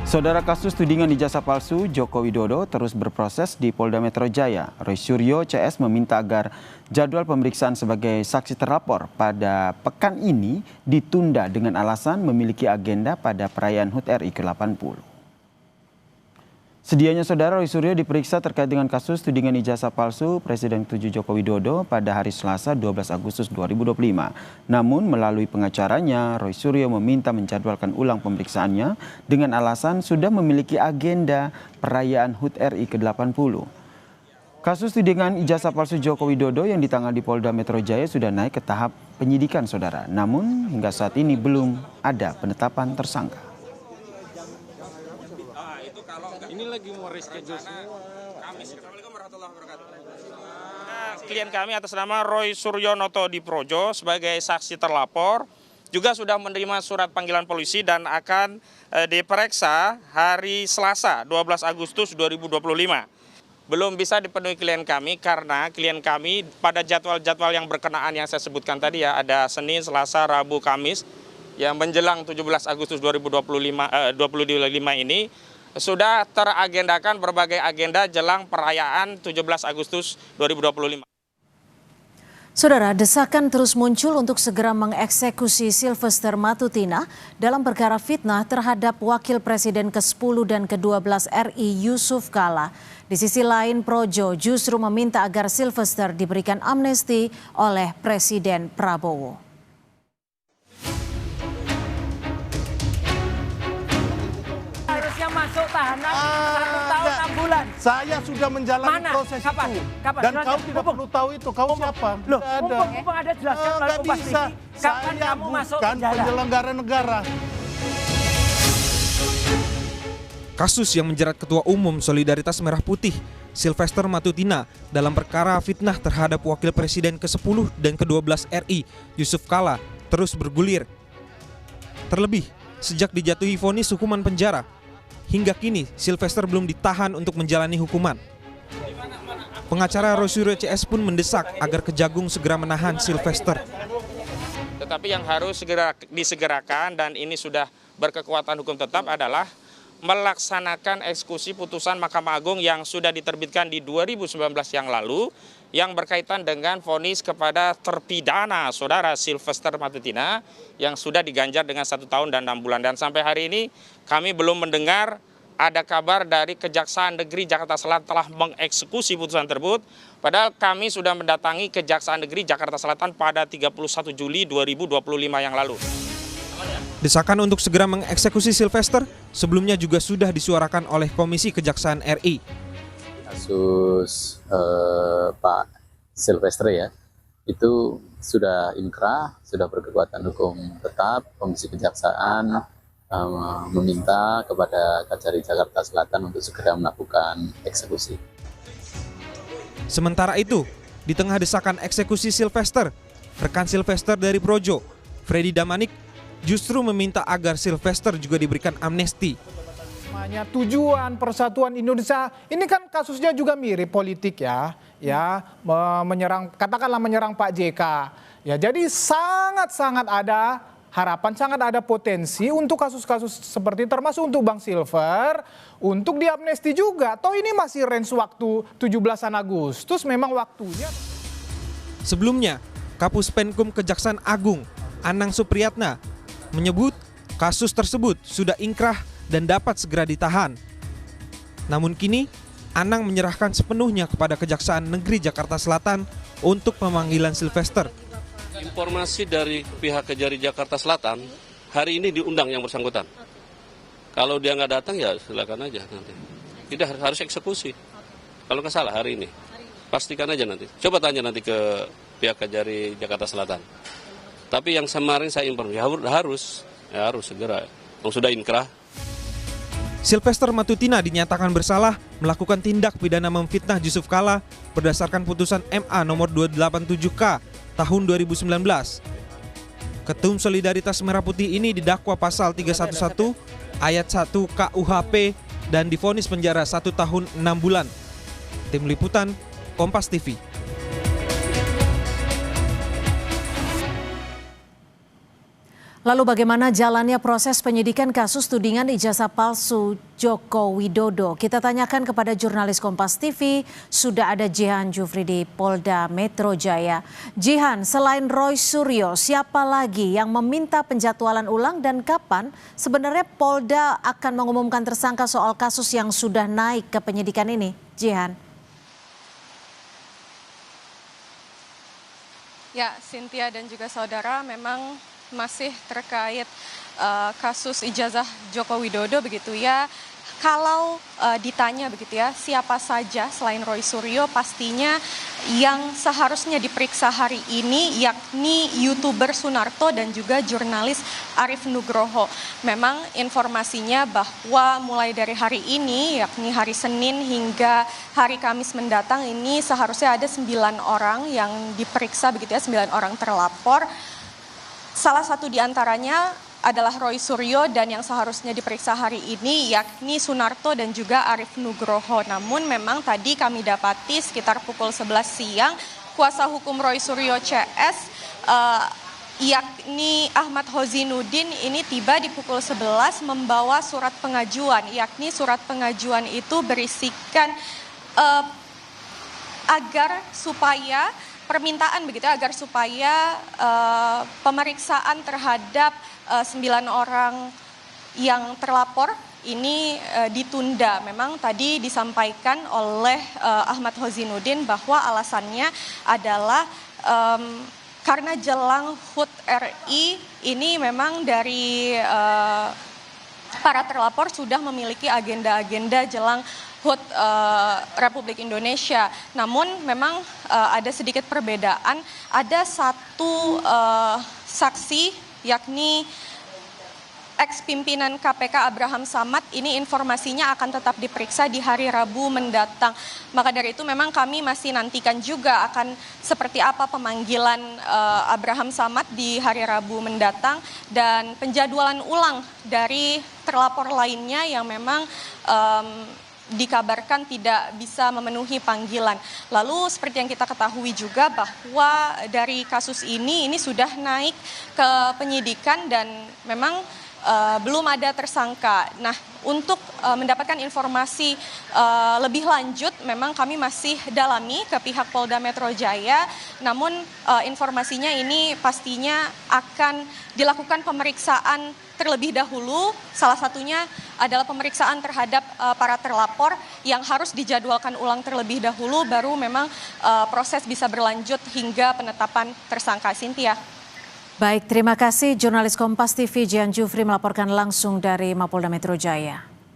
Saudara, kasus tudingan ijazah palsu Joko Widodo terus berproses di Polda Metro Jaya. Roy Suryo CS meminta agar jadwal pemeriksaan sebagai saksi terlapor pada pekan ini ditunda dengan alasan memiliki agenda pada perayaan HUT RI ke-80. Sedianya saudara, Roy Suryo diperiksa terkait dengan kasus tudingan ijazah palsu Presiden ke-7 Joko Widodo pada hari Selasa 12 Agustus 2025. Namun melalui pengacaranya, Roy Suryo meminta menjadwalkan ulang pemeriksaannya dengan alasan sudah memiliki agenda perayaan HUT RI ke-80. Kasus tudingan ijazah palsu Joko Widodo yang ditangani Polda Metro Jaya sudah naik ke tahap penyidikan, saudara. Namun hingga saat ini belum ada penetapan tersangka. Ini lagi mau reschedule semua. Assalamualaikum warahmatullahi wabarakatuh. Klien kami atas nama Roy Suryo Noto Diprojo sebagai saksi terlapor juga sudah menerima surat panggilan polisi dan akan diperiksa hari Selasa 12 Agustus 2025. Belum bisa dipenuhi klien kami karena klien kami pada jadwal-jadwal yang berkenaan yang saya sebutkan tadi ya, ada Senin, Selasa, Rabu, Kamis yang menjelang 17 Agustus 2025 ini sudah teragendakan berbagai agenda jelang perayaan 17 Agustus 2025. Saudara, desakan terus muncul untuk segera mengeksekusi Sylvester Matutina dalam perkara fitnah terhadap Wakil Presiden ke-10 dan ke-12 RI Yusuf Kala. Di sisi lain, Projo justru meminta agar Sylvester diberikan amnesti oleh Presiden Prabowo. Masuk tahanan 1 tahun 6 bulan. Saya sudah menjalani proses Kapan? itu. Kapan? Dan kau tidak perlu tahu itu. Kau siapa? Loh, mumpung ada jelaskan melalui Kompas TV. Kapan kamu masuk bukan penjara? penyelenggara negara. Kasus yang menjerat Ketua Umum Solidaritas Merah Putih, Sylvester Matutina, dalam perkara fitnah terhadap Wakil Presiden ke-10 dan ke-12 RI, Yusuf Kala, terus bergulir. Terlebih, sejak dijatuhi vonis hukuman penjara, hingga kini Sylvester belum ditahan untuk menjalani hukuman. Pengacara Roy Suryo CS pun mendesak agar Kejagung segera menahan Sylvester. Tetapi yang harus segera disegerakan dan ini sudah berkekuatan hukum tetap adalah melaksanakan eksekusi putusan Mahkamah Agung yang sudah diterbitkan di 2019 yang lalu yang berkaitan dengan vonis kepada terpidana saudara Sylvester Matutina yang sudah diganjar dengan 1 tahun dan 6 bulan. Dan sampai hari ini kami belum mendengar ada kabar dari Kejaksaan Negeri Jakarta Selatan telah mengeksekusi putusan tersebut. Padahal kami sudah mendatangi Kejaksaan Negeri Jakarta Selatan pada 31 Juli 2025 yang lalu. Desakan untuk segera mengeksekusi Sylvester sebelumnya juga sudah disuarakan oleh Komisi Kejaksaan RI. Kasus Pak Sylvester ya, itu sudah inkrah, sudah berkekuatan hukum tetap. Komisi Kejaksaan meminta kepada Kajari Jakarta Selatan untuk segera melakukan eksekusi. Sementara itu, di tengah desakan eksekusi Sylvester, rekan Sylvester dari Projo, Freddy Damanik, justru meminta agar Sylvester juga diberikan amnesti. Tujuan Persatuan Indonesia ini kan kasusnya juga mirip politik ya, katakanlah menyerang Pak JK. Ya, jadi sangat ada harapan, sangat ada potensi untuk kasus-kasus seperti termasuk untuk Bang Silver untuk diamnesti juga. Toh ini masih range waktu 17 Agustus memang waktunya. Sebelumnya, Kapus Penkum Kejaksaan Agung, Anang Supriyatna, menyebut kasus tersebut sudah inkrah dan dapat segera ditahan. Namun kini, Anang menyerahkan sepenuhnya kepada Kejaksaan Negeri Jakarta Selatan untuk pemanggilan Sylvester. Informasi dari pihak Kejari Jakarta Selatan, hari ini diundang yang bersangkutan. Kalau dia nggak datang ya silakan aja nanti. Tidak harus eksekusi. Kalau nggak salah hari ini. Pastikan aja nanti. Coba tanya nanti ke pihak Kejari Jakarta Selatan. Tapi yang kemarin saya informasi harus segera. Yang sudah inkrah. Sylvester Matutina dinyatakan bersalah melakukan tindak pidana memfitnah Yusuf Kala berdasarkan putusan MA nomor 287K tahun 2019. Ketum Solidaritas Merah Putih ini didakwa pasal 311 ayat 1 KUHP dan divonis penjara 1 tahun 6 bulan. Tim Liputan, Kompas TV. Lalu bagaimana jalannya proses penyidikan kasus tudingan ijazah palsu Joko Widodo? Kita tanyakan kepada jurnalis Kompas TV, sudah ada Jihan Jufri di Polda Metro Jaya. Jihan, selain Roy Suryo, siapa lagi yang meminta penjadwalan ulang dan kapan sebenarnya Polda akan mengumumkan tersangka soal kasus yang sudah naik ke penyidikan ini? Jihan. Ya, Cynthia dan juga saudara, memang masih terkait kasus ijazah Joko Widodo begitu ya. Kalau ditanya begitu ya, siapa saja selain Roy Suryo, pastinya yang seharusnya diperiksa hari ini yakni YouTuber Sunarto dan juga jurnalis Arief Nugroho. Memang informasinya bahwa mulai dari hari ini yakni hari Senin hingga hari Kamis mendatang ini seharusnya ada 9 orang yang diperiksa begitu ya, 9 orang terlapor. Salah satu di antaranya adalah Roy Suryo dan yang seharusnya diperiksa hari ini yakni Sunarto dan juga Arief Nugroho. Namun memang tadi kami dapati sekitar pukul 11 siang kuasa hukum Roy Suryo CS yakni Ahmad Hozinuddin ini tiba di pukul 11 membawa surat pengajuan, yakni surat pengajuan itu berisikan agar supaya permintaan begitu agar supaya pemeriksaan terhadap 9 orang yang terlapor ini ditunda. Memang tadi disampaikan oleh Ahmad Hozinuddin bahwa alasannya adalah karena jelang HUT RI ini memang dari para terlapor sudah memiliki agenda-agenda jelang HUT Republik Indonesia. Namun memang ada sedikit perbedaan. Ada satu saksi yakni ex-pimpinan KPK Abraham Samad, ini informasinya akan tetap diperiksa di hari Rabu mendatang. Maka dari itu memang kami masih nantikan juga akan seperti apa pemanggilan Abraham Samad di hari Rabu mendatang dan penjadwalan ulang dari terlapor lainnya yang memang dikabarkan tidak bisa memenuhi panggilan. Lalu seperti yang kita ketahui juga bahwa dari kasus ini sudah naik ke penyidikan dan memang belum ada tersangka. Nah, untuk mendapatkan informasi lebih lanjut memang kami masih dalami ke pihak Polda Metro Jaya. Namun informasinya ini pastinya akan dilakukan pemeriksaan terlebih dahulu. Salah satunya adalah pemeriksaan terhadap para terlapor yang harus dijadwalkan ulang terlebih dahulu, baru memang proses bisa berlanjut hingga penetapan tersangka. Cynthia. Baik, terima kasih jurnalis Kompas TV Jihan Jufri melaporkan langsung dari Mapolda Metro Jaya.